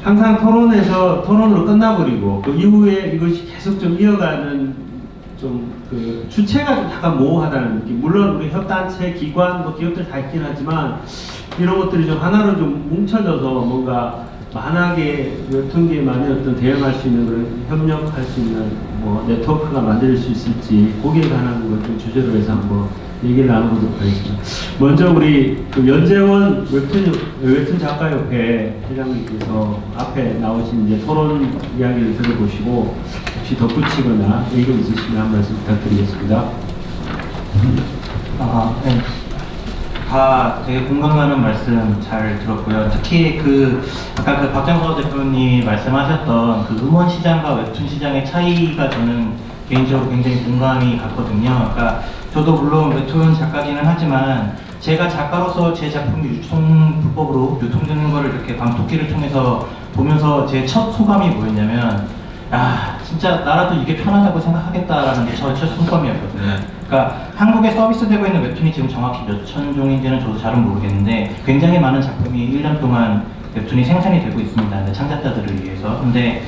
항상 토론으로 끝나버리고 그 이후에 이것이 계속 좀 이어가는 좀 그 주체가 좀 약간 모호하다는 느낌. 물론 우리 협단체, 기관, 뭐 기업들 다 있긴 하지만 이런 것들이 좀 하나로 좀 뭉쳐져서 뭔가 만하게 웹툰계만의 어떤 대응할 수 있는 그런 협력할 수 있는 뭐 네트워크가 만들 수 있을지 거기에 관한 걸 좀 주제로 해서 한번 얘기를 나눠보도록 하겠습니다. 먼저 우리 그 연재원 웹툰 작가협회 회장님께서 앞에 나오신 이제 토론 이야기를 들어보시고 혹시 덧붙이거나 의견 있으시면 한 말씀 부탁드리겠습니다. 네. 다 되게 공감 가는 말씀 잘 들었고요. 특히 아까 박장서 대표님이 말씀하셨던 그 음원 시장과 웹툰 시장의 차이가 저는 개인적으로 굉장히 공감이 갔거든요. 그러니까 저도 물론 웹툰 작가기는 하지만 제가 작가로서 제 작품이 불법으로 유통되는 거를 이렇게 밤토끼를 통해서 보면서 제 첫 소감이 뭐였냐면 진짜 나라도 이게 편하다고 생각하겠다라는 게 저의 첫 소감이었거든요. 그러니까 한국에 서비스되고 있는 웹툰이 지금 정확히 몇 천 종인지는 저도 잘은 모르겠는데 굉장히 많은 작품이 1년 동안 웹툰이 생산이 되고 있습니다. 창작자들을 위해서. 근데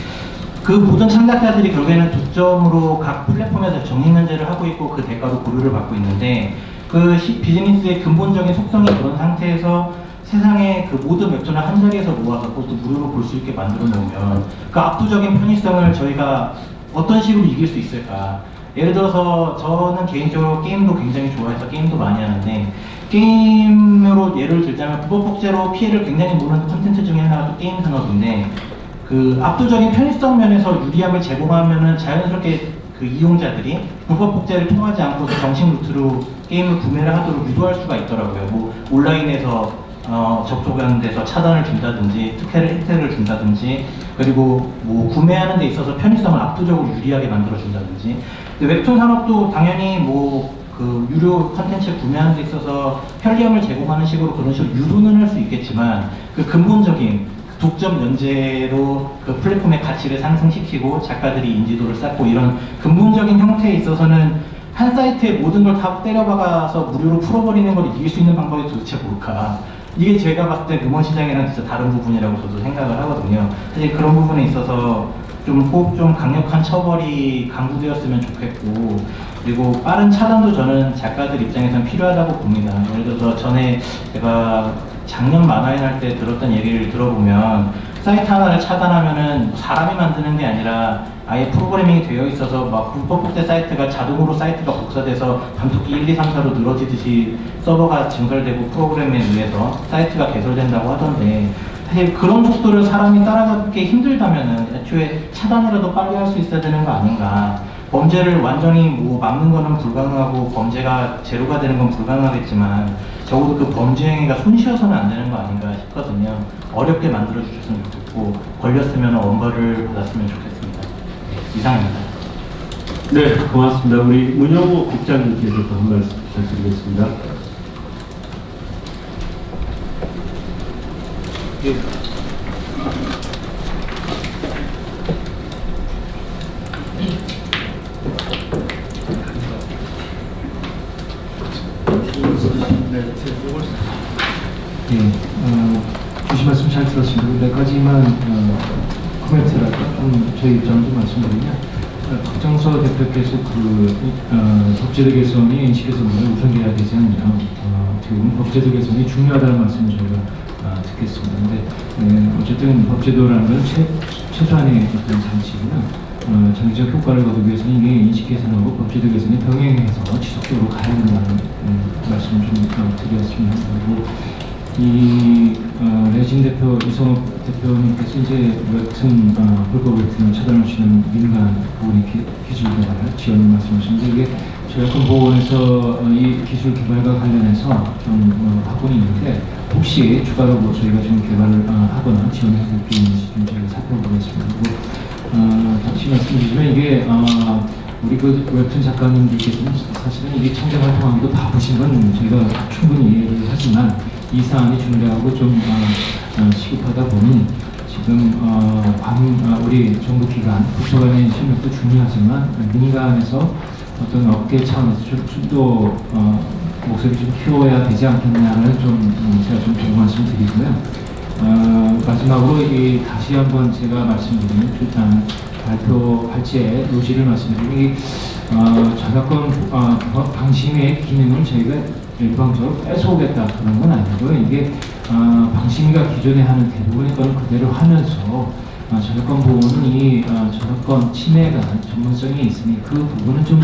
그 모든 창작자들이 결국에는 독점으로 각 플랫폼에서 적립면제를 하고 있고 그 대가로 고료를 받고 있는데 그 비즈니스의 근본적인 속성이 그런 상태에서 세상의 그 모든 웹툰을 한 자리에서 모아서 그것도 무료로 볼 수 있게 만들어 놓으면 그 압도적인 편의성을 저희가 어떤 식으로 이길 수 있을까? 예를 들어서 저는 개인적으로 게임도 굉장히 좋아해서 게임도 많이 하는데 게임으로 예를 들자면 불법 복제로 피해를 굉장히 보는 콘텐츠 중에 하나가 또 게임 산업인데 그 압도적인 편의성 면에서 유리함을 제공하면은 자연스럽게 그 이용자들이 불법 복제를 통하지 않고 정식 루트로 게임을 구매를 하도록 유도할 수가 있더라고요. 뭐 온라인에서 접속하는 데서 차단을 준다든지 혜택을 준다든지 그리고 뭐 구매하는 데 있어서 편의성을 압도적으로 유리하게 만들어 준다든지. 근데 웹툰 산업도 당연히 뭐 그 유료 콘텐츠 구매하는 데 있어서 편리함을 제공하는 식으로 그런 식으로 유도는 할 수 있겠지만 그 근본적인 독점 면제로 그 플랫폼의 가치를 상승시키고 작가들이 인지도를 쌓고 이런 근본적인 형태에 있어서는 한 사이트에 모든 걸 다 때려박아서 무료로 풀어버리는 걸 이길 수 있는 방법이 도대체 뭘까? 이게 제가 봤을 때 음원 시장이랑 진짜 다른 부분이라고 저도 생각을 하거든요. 사실 그런 부분에 있어서 좀 강력한 처벌이 강구되었으면 좋겠고 그리고 빠른 차단도 저는 작가들 입장에서는 필요하다고 봅니다. 예를 들어서 전에 제가 작년 만화인 할 때 들었던 얘기를 들어보면 사이트 하나를 차단하면은 사람이 만드는 게 아니라 아예 프로그래밍이 되어 있어서 막 불법 복제 사이트가 자동으로 사이트가 복사돼서 밤토끼 1, 2, 3, 4로 늘어지듯이 서버가 증설되고 프로그램에 의해서 사이트가 개설된다고 하던데 사실 그런 속도를 사람이 따라가기 힘들다면은 애초에 차단이라도 빨리 할 수 있어야 되는 거 아닌가. 범죄를 완전히 뭐 막는 거는 불가능하고 범죄가 제로가 되는 건 불가능하겠지만 적어도 그 범죄 행위가 손쉬어서는 안 되는 거 아닌가 싶거든요. 어렵게 만들어 주셨으면 좋겠고 걸렸으면 원벌을 받았으면 좋겠습니다. 이상입니다. 네, 고맙습니다. 우리 문영호 국장님께서도 한 말씀 부탁드리겠습니다. 주신 말씀 잘 들었습니다. 몇 가지만 코멘트랄까 저희 입장을 좀 말씀드리면 박정서 대표께서 법제도 개선이 인식 개선보다 우선돼야 되지 않냐 지금 법제도 개선이 중요하다는 말씀을 저희가 듣겠습니다. 근데 어쨌든 법제도라는 건 최소한의 어떤 장치이나 장기적 효과를 거두기 위해서는 이게 인식 개선하고 법제도 개선이 병행해서 지속적으로 가야 된다는 말씀을 좀 드렸습니다. 그리고 레진 대표, 이성업 대표님께서 이제 웹툰, 불법 웹툰을 차단할 수 있는 민간 보건 기술 개발을 지원 말씀하셨는데 이게 저작권보호원에서 이 기술 개발과 관련해서 좀 하고 있는데 혹시 추가로 뭐 저희가 좀 개발을 하거나 지원해서 할 게 있는지 좀 저희가 살펴보겠습니다. 그리고 다시 말씀드리지만 이게 우리 그 웹툰 작가님들께서는 사실은 이게 청자 활동하기도 바쁘신 건 저희가 충분히 이해를 하지만 이 사안이 중대하고 좀 시급하다 보니 지금 우리 정부 기관, 부처 간의 협력도 중요하지만 민간에서 어떤 업계 차원에서 좀 더 목소리 좀 키워야 되지 않겠냐는 제가 좀 말씀드리고요. 마지막으로 다시 한번 제가 말씀드린 발표 발제의 요지를 말씀드리면 저작권 방심의 기능을 저희가 일방적으로 뺏어오겠다 그런 건 아니고요. 이게 방심위가 기존에 하는 대부분의 건 그대로 하면서 저작권 보호는 이 저작권 침해가 전문성이 있으니 그 부분은 좀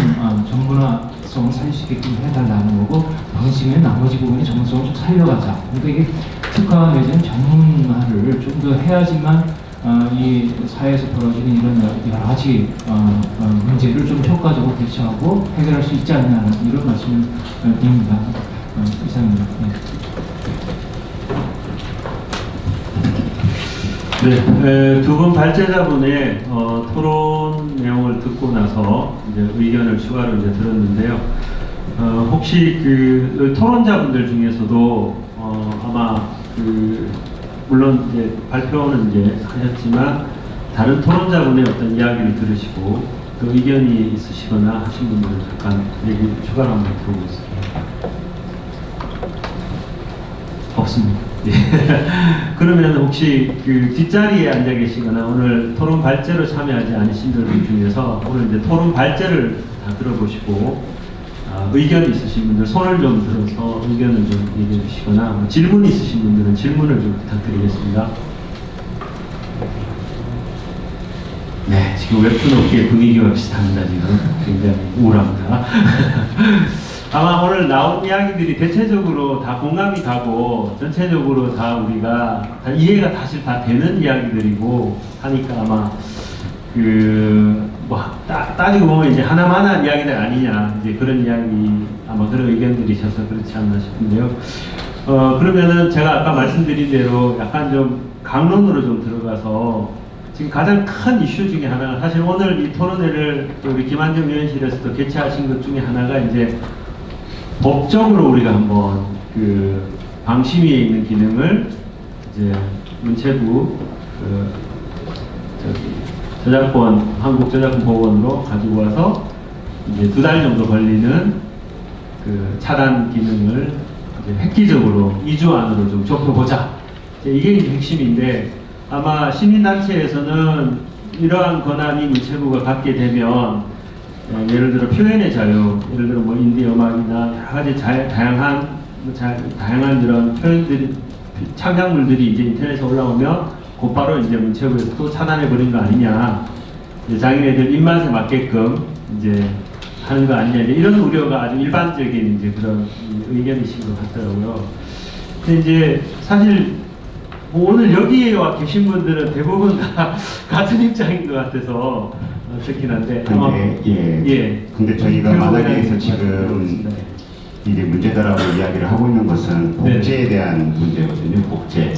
전문화성을 살릴 수 있게끔 해달라는 거고, 방심위는 나머지 부분의 전문성을 좀 살려가자. 그러니까 이게 특화 내지는 전문화를 좀 더 해야지만 이 사회에서 벌어지는 이런 여러 가지 문제를 좀 효과적으로 대처하고 해결할 수 있지 않냐는 이런 말씀을 드립니다. 이상입니다. 네, 두 분 발제자분의 토론 내용을 듣고 나서 이제 의견을 추가로 이제 들었는데요. 혹시 그 토론자분들 중에서도 아마 물론 이제 발표는 이제 하셨지만 다른 토론자분의 어떤 이야기를 들으시고 그 의견이 있으시거나 하신 분들은 잠깐 얘기 추가로 한번 들어보겠습니다. 없습니다. 예. 그러면 혹시 그 뒷자리에 앉아 계시거나 오늘 토론 발제로 참여하지 않으신 분들 중에서 오늘 이제 토론 발제를 다 들어보시고 의견이 있으신 분들 손을 좀 들어서 의견을 좀 얘기해 주시거나 뭐 질문이 있으신 분들은 질문을 좀 부탁드리겠습니다. 네, 지금 웹툰 업계 분위기와 비슷합니다. 지금 굉장히 우울합니다. 아마 오늘 나온 이야기들이 대체적으로 다 공감이 가고 전체적으로 다 우리가 다 이해가 사실 다 되는 이야기들이고 하니까 아마 따지고 보면 이제 하나만한 이야기들 아니냐 이제 그런 이야기 아마 그런 의견들이 있어서 그렇지 않나 싶은데요. 그러면은 제가 아까 말씀드린 대로 약간 좀 강론으로 좀 들어가서 지금 가장 큰 이슈 중에 하나가 사실 오늘 이 토론회를 우리 김한정 위원실에서도 개최하신 것 중에 하나가 이제 법적으로 우리가 한번 그 방심위에 있는 기능을 이제 문체부 한국저작권보호원으로 가지고 와서 이제 2달 정도 걸리는 그 차단 기능을 이제 획기적으로 2주 안으로 좀 좁혀보자. 이게 이제 핵심인데 아마 시민단체에서는 이러한 권한이 문체부가 갖게 되면 예를 들어 표현의 자유, 예를 들어 뭐 인디 음악이나 여러 가지 다양한 그런 표현들이 창작물들이 이제 인터넷에 올라오면 곧바로 이제 문체부에서 또 차단해 버린 거 아니냐, 이제 자기네들 입맛에 맞게끔 이제 하는 거 아니냐, 이런 우려가 아주 일반적인 이제 그런 의견이신 것 같더라고요. 근데 이제 사실 뭐 오늘 여기에 와 계신 분들은 대부분 다 같은 입장인 것 같아서 좋긴 한데. 근데 저희가 만화계에서 지금 이게 문제다라고 이야기를 하고 있는 것은 복제에 대한 문제거든요. 복제.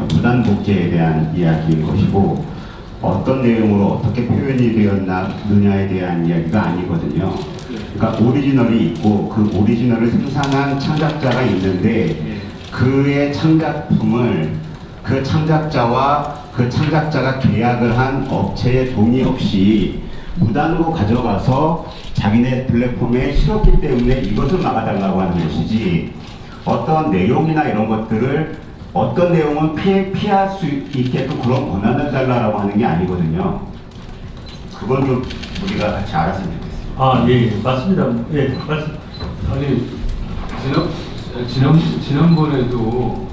부단 복제에 대한 이야기인 것이고 어떤 내용으로 어떻게 표현이 되었느냐에 대한 이야기가 아니거든요. 그러니까 오리지널이 있고 그 오리지널을 생산한 창작자가 있는데 그의 창작품을 그 창작자와 그 창작자가 계약을 한 업체의 동의 없이 무단으로 가져가서 자기네 플랫폼에 실었기 때문에 이것을 막아달라고 하는 것이지, 어떤 내용이나 이런 것들을 어떤 내용은 피할 수 있게끔 그런 권한을 달라고 하는 게 아니거든요. 그건 좀 우리가 같이 알았으면 좋겠습니다. 맞습니다. 말씀. 아니, 지난번에도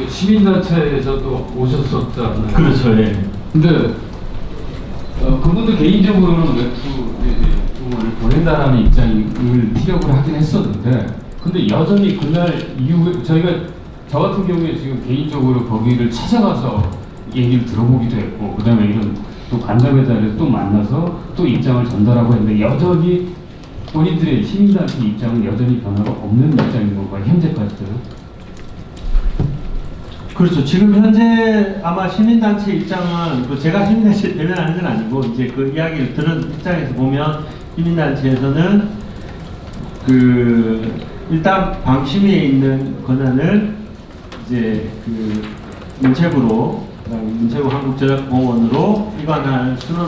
시민단체에서도 오셨었잖아요. 그렇죠. 근데 그분도 개인적으로는 웹툰을 보낸다라는 입장을 피력을 하긴 했었는데, 근데 여전히 그날 이후에 저 같은 경우에 지금 개인적으로 거기를 찾아가서 얘기를 들어보기도 했고, 그 다음에 이런 또 간담회자를 또 만나서 또 입장을 전달하고 했는데 여전히 본인들의 시민단체 입장은 여전히 변화가 없는 입장인 건가요? 현재까지도? 그렇죠. 지금 현재 아마 시민단체 입장은 제가 시민단체 대변하는 건 아니고 이제 그 이야기를 들은 입장에서 보면 시민단체에서는 일단 방심위에 있는 권한을 이제 문체부 한국저작공원으로 이관할 수는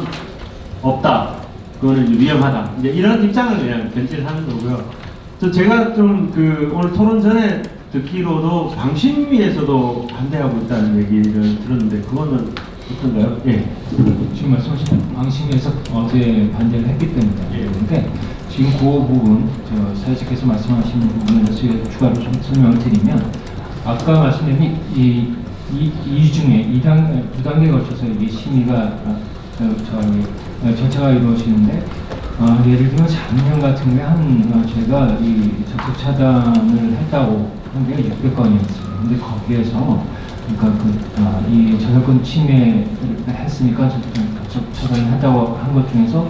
없다. 그거는 위험하다. 이제 이런 입장을 그냥 견지를 하는 거고요. 제가 좀 그 오늘 토론 전에 듣기로도 방심위에서도 반대하고 있다는 얘기를 들었는데 그거는 어떤가요? 예. 지금 말씀하신 방심위에서 어제 반대를 했기 때문에 예. 그런데 지금 그 부분 사회자께서 말씀하신 부분에 대해서 추가로 좀 설명을 드리면 아까 말씀드린 이 중에 2단계에 걸쳐서 이게 심의가 절차가 이루어지는데 예를 들면 작년 같은 경우에 저희가 이 접속 차단을 했다고 한 게 600건이었어요. 근데 거기에서 그러니까 이 저작권 침해를 했으니까 접속 차단을 했다고 한 것 중에서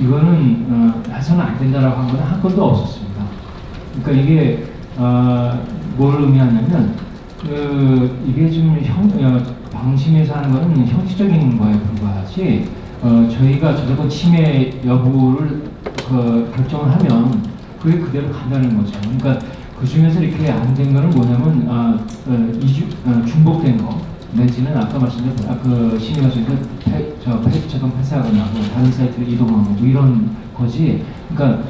이거는 해서는 안 된다라고 한 건 한 건도 없었습니다. 그러니까 이게 뭘 의미하냐면 이게 좀 방심해서 하는 거는 형식적인 거에 불과하지 저희가 저작권 침해 여부를 결정을 하면 그게 그대로 간다는 거죠. 그러니까 그 중에서 이렇게 안 된 거는 뭐냐면 중복된 거 내지는 아까 말씀드린 심의가 저희가 저작권 폐쇄하거나 다른 사이트로 이동하고 뭐 이런 거지. 그러니까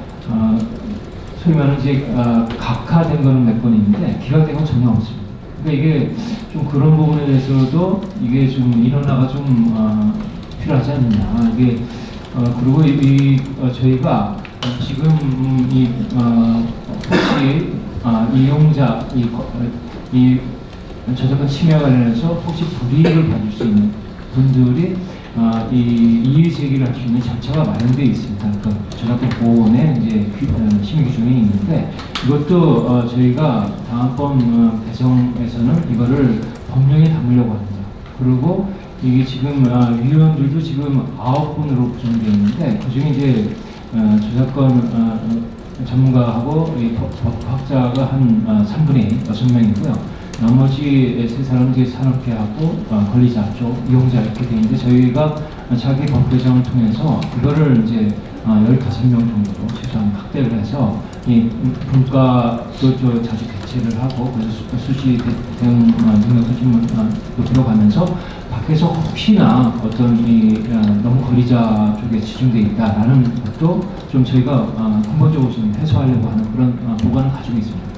소위 말하는 이제 각하된 거는 몇 건 있는데 기각된 건 전혀 없습니다. 그러니까 이게 좀 그런 부분에 대해서도 이게 좀 일어나가 좀 필요하지 않느냐. 이게 그리고 저희가 지금 혹시 이용자 이 저작권 침해와 관련해서 혹시 불이익을 받을 수 있는 분들이 이 이의 제기를 할 수 있는 절차가 마련되어 있습니다. 그러니까 저작권 보호원의 이제 심의 규정이 있는데 이것도 저희가 다음번 개정에서는 이거를 법령에 담으려고 합니다. 그리고 이게 지금 위원들도 지금 9분으로 구성되어 있는데 그중에 이제 저작권 전문가하고 법학자가 한 3분의 6명이고요. 나머지 3사람은 이제 산업계하고 권리자 쪽, 이용자 이렇게 되어 있는데 저희가 자기 법 개정을 통해서 이거를 이제 15명 정도로 최소한 확대를 해서 이 분과도 자주 개최를 하고 그래서 수시 대응 능력도 좀 높여 가면서 밖에서 혹시나 어떤 너무 권리자 쪽에 집중되어 있다라는 것도 좀 저희가 근본적으로 좀 해소하려고 하는 그런 보관을 가지고 있습니다.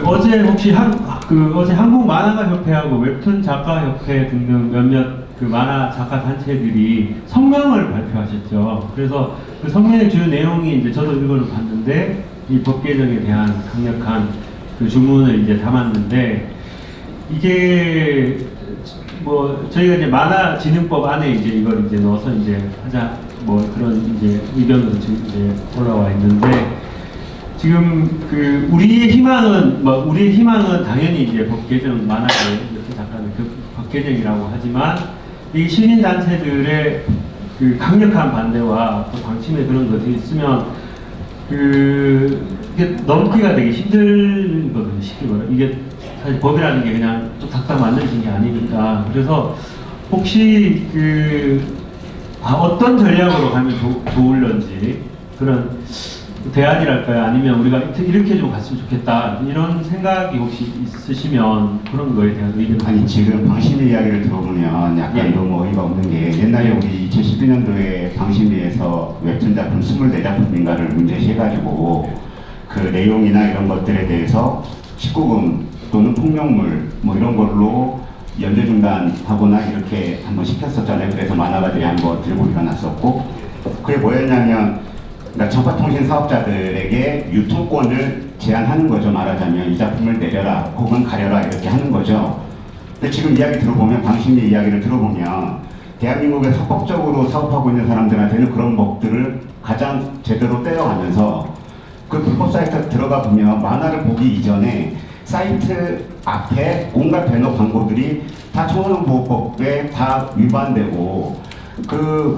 어제 혹시 어제 한국 만화가 협회하고 웹툰 작가 협회 등등 몇몇 만화 작가 단체들이 성명을 발표하셨죠. 그래서 그 성명의 주요 내용이 이제 저도 이걸 봤는데 이 법 개정에 대한 강력한 주문을 이제 담았는데 이게 뭐 저희가 이제 만화진흥법 안에 이제 이걸 이제 넣어서 이제 하자 뭐 그런 이제 의견으로 지금 이제 올라와 있는데. 지금 우리의 희망은 당연히 이제 법 개정 만화의 작가는 법 개정이라고 하지만 이 시민 단체들의 강력한 반대와 또 방침의 그런 것이 있으면 이게 넘기가 되게 힘들거든요. 쉽게 말하면 이게 사실 법이라는 게 그냥 또 딱딱 만들어진 게 아니니까 그래서 혹시 어떤 전략으로 가면 좋을런지 그런 대안이랄까요? 아니면 우리가 이렇게 좀 갔으면 좋겠다 이런 생각이 혹시 있으시면 그런 거에 대한 의견. 아니 지금 방심위 이야기를 들어보면 약간 너무 어이가 없는 게 옛날에 우리 2012년도에 방심위에서 웹툰 작품 24작품인가를 문제시해가지고 그 내용이나 이런 것들에 대해서 19금 또는 폭력물 뭐 이런 걸로 연재 중단하거나 이렇게 한번 시켰었잖아요. 그래서 만화가들이 한번 들고 일어났었고 그게 뭐였냐면 그러니까 전파통신 사업자들에게 유통권을 제한하는 거죠. 말하자면 이 작품을 내려라 혹은 가려라 이렇게 하는 거죠. 근데 지금 이야기 들어보면 방심위 이야기를 들어보면 대한민국에 합법적으로 사업하고 있는 사람들한테는 그런 법들을 가장 제대로 때려가면서 그 불법 사이트 들어가 보면 만화를 보기 이전에 사이트 앞에 온갖 배너 광고들이 다 청소년보호법에 다 위반되고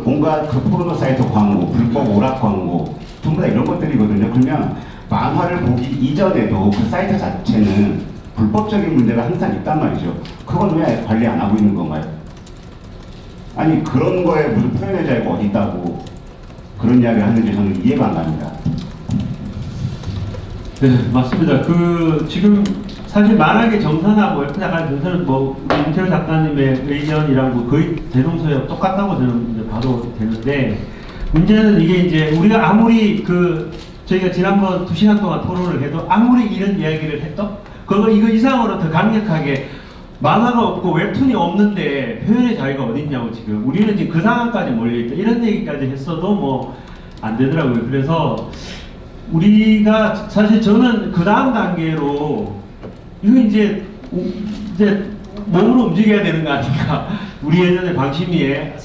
뭔가 포르노 사이트 광고, 불법 오락 광고, 전부 다 이런 것들이거든요. 그러면 만화를 보기 이전에도 그 사이트 자체는 불법적인 문제가 항상 있단 말이죠. 그건 왜 관리 안 하고 있는 건가요? 아니 그런 거에 무슨 표현의 자유가 어디 있다고 그런 이야기를 하는지 저는 이해가 안 갑니다. 네, 맞습니다. 지금 사실 만화계 정산하고 웹툰 작가 정산은 뭐 우리 윤태호 작가님의 의견이랑 뭐 거의 대동소이하고 똑같다고 저는 이제 봐도 되는데 문제는 이게 이제 우리가 아무리 저희가 지난번 2시간 동안 토론을 해도 아무리 이런 이야기를 해도 이거 이상으로 더 강력하게 만화가 없고 웹툰이 없는데 표현의 자유가 어딨냐고 지금 우리는 지금 그 상황까지 몰려있다 이런 얘기까지 했어도 뭐 안 되더라고요. 그래서 우리가 사실 저는 그 다음 단계로 이거 이제 몸으로 움직여야 되는 거 아닌가. 우리 예전에 방심위에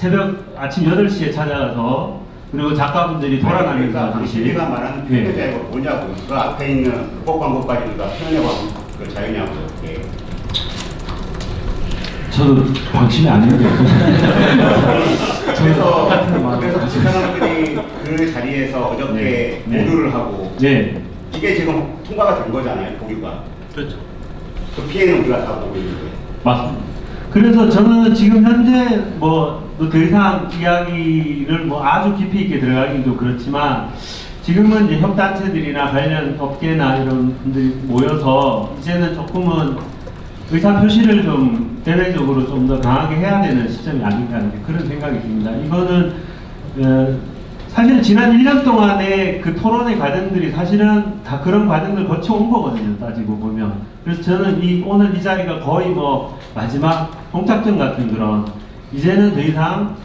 아침 8시에 찾아가서 그리고 작가분들이 돌아다니면서 그러니까 당신이가 말하는 표현의 자유가 뭐냐고요. 그 앞에 있는 극복 광고까지는 다 표현의 그 자유냐고요. 예. 저도 방심이 아닌데. 그래서 그 사람들이 그 자리에서 어저께 모두를 하고 이게 지금 통과가 된 거잖아요. 보기가. 그렇죠. 그 피해는 우리가 다 보고 있는데. 맞습니다. 그래서 저는 지금 현재 뭐 더 이상 이야기를 뭐 아주 깊이 있게 들어가기도 그렇지만 지금은 이제 협단체들이나 관련 업계나 이런 분들이 모여서 이제는 조금은 의사 표시를 좀 대외적으로 좀 더 강하게 해야 되는 시점이 아닌가 하는 그런 생각이 듭니다. 이거는 사실 지난 1년 동안의 그 토론의 과정들이 사실은 다 그런 과정을 거쳐온 거거든요. 따지고 보면. 그래서 저는 오늘 이 자리가 거의 뭐 마지막 공착점 같은 그런 이제는 더 이상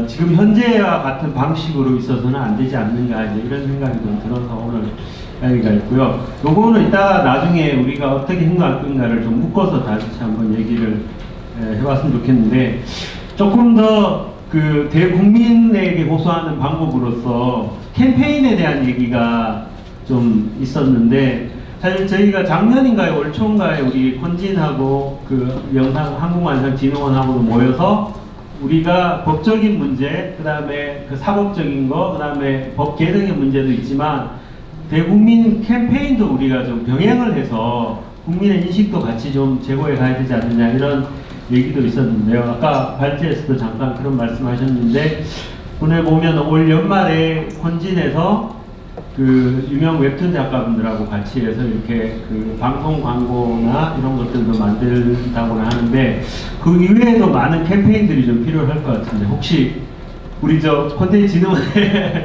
지금 현재와 같은 방식으로 있어서는 안 되지 않는가 이제 이런 생각이 좀 들어서 오늘 이야기가 있고요. 요거는 이따가 나중에 우리가 어떻게 행동할 건가를 좀 묶어서 다시 한번 얘기를 해봤으면 좋겠는데 조금 더 대국민에게 호소하는 방법으로서 캠페인에 대한 얘기가 좀 있었는데 사실 저희가 작년인가요, 올 초인가요, 우리 권진하고 한국만상진흥원하고도 모여서 우리가 법적인 문제, 그 다음에 사법적인 거, 그 다음에 법 개정의 문제도 있지만 대국민 캠페인도 우리가 좀 병행을 해서 국민의 인식도 같이 좀 제고해 가야 되지 않느냐 이런 얘기도 있었는데요. 아까 발제에서도 잠깐 그런 말씀하셨는데 오늘 보면 올 연말에 혼진에서 유명 웹툰 작가분들하고 같이 해서 이렇게 방송 광고나 이런 것들도 만들다고는 하는데 그 이외에도 많은 캠페인들이 좀 필요할 것 같은데 혹시 우리 콘텐츠 진흥원에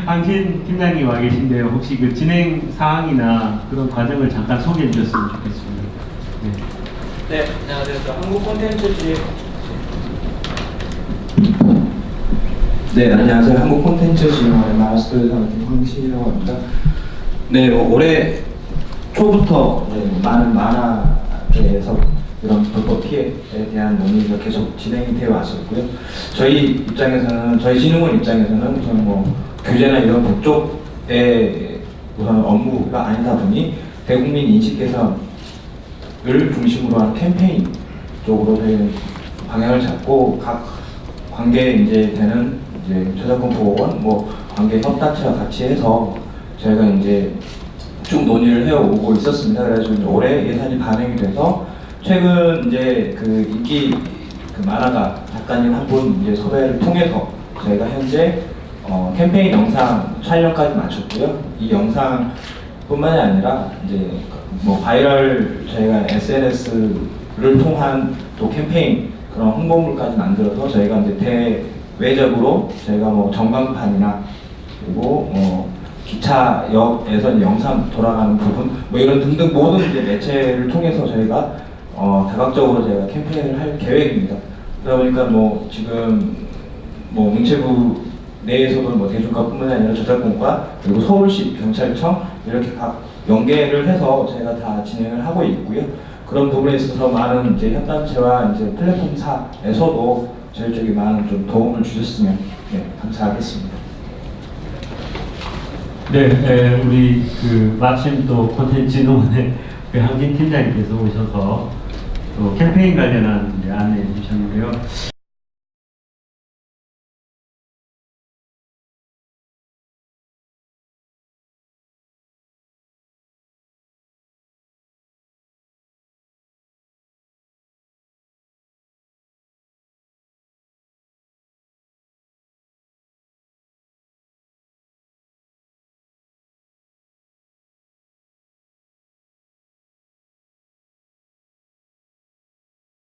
황신 팀장님 와 계신데요. 혹시 진행 사항이나 그런 과정을 잠깐 소개해 주셨으면 좋겠습니다. 네, 안녕하세요. 한국 콘텐츠지. 네, 안녕하세요. 한국 콘텐츠 진흥원의 마스터 사무팀 황신이라고 합니다. 네, 올해 초부터 많은 만화계에서 이런 불법 피해에 대한 논의가 계속 진행이 되어 왔었고요. 저희 진흥원 입장에서는 우선 규제나 이런 그쪽의 우선 업무가 아니다 보니 대국민 인식 개선을 중심으로 한 캠페인 쪽으로 방향을 잡고 각 관계 되는 저작권 보호원, 관계 협단체와 같이 해서 저희가 쭉 논의를 해오고 있었습니다. 그래서 올해 예산이 반영이 돼서 최근 인기 만화가 작가님 한 분 섭외를 통해서 저희가 현재 캠페인 영상 촬영까지 마쳤고요. 이 영상뿐만이 아니라 바이럴 저희가 SNS를 통한 또 캠페인 그런 홍보물까지 만들어서 저희가 대외적으로 저희가 전광판이나 그리고 기차역에서 영상 돌아가는 부분 이런 등등 모든 매체를 통해서 저희가 다각적으로 저희가 캠페인을 할 계획입니다. 그러다 보니까 지금 문체부 내에서도 대중과뿐만 아니라 저작권과 그리고 서울시 경찰청 이렇게 각 연계를 해서 저희가 다 진행을 하고 있고요. 그런 부분에 있어서 많은 협단체와 플랫폼사에서도 저희 쪽에 많은 좀 도움을 주셨으면 감사하겠습니다. 네, 우리 마침 또 콘텐츠 진흥원의 한진 팀장님께서 오셔서 또 캠페인 관련한 안내해 주셨는데요.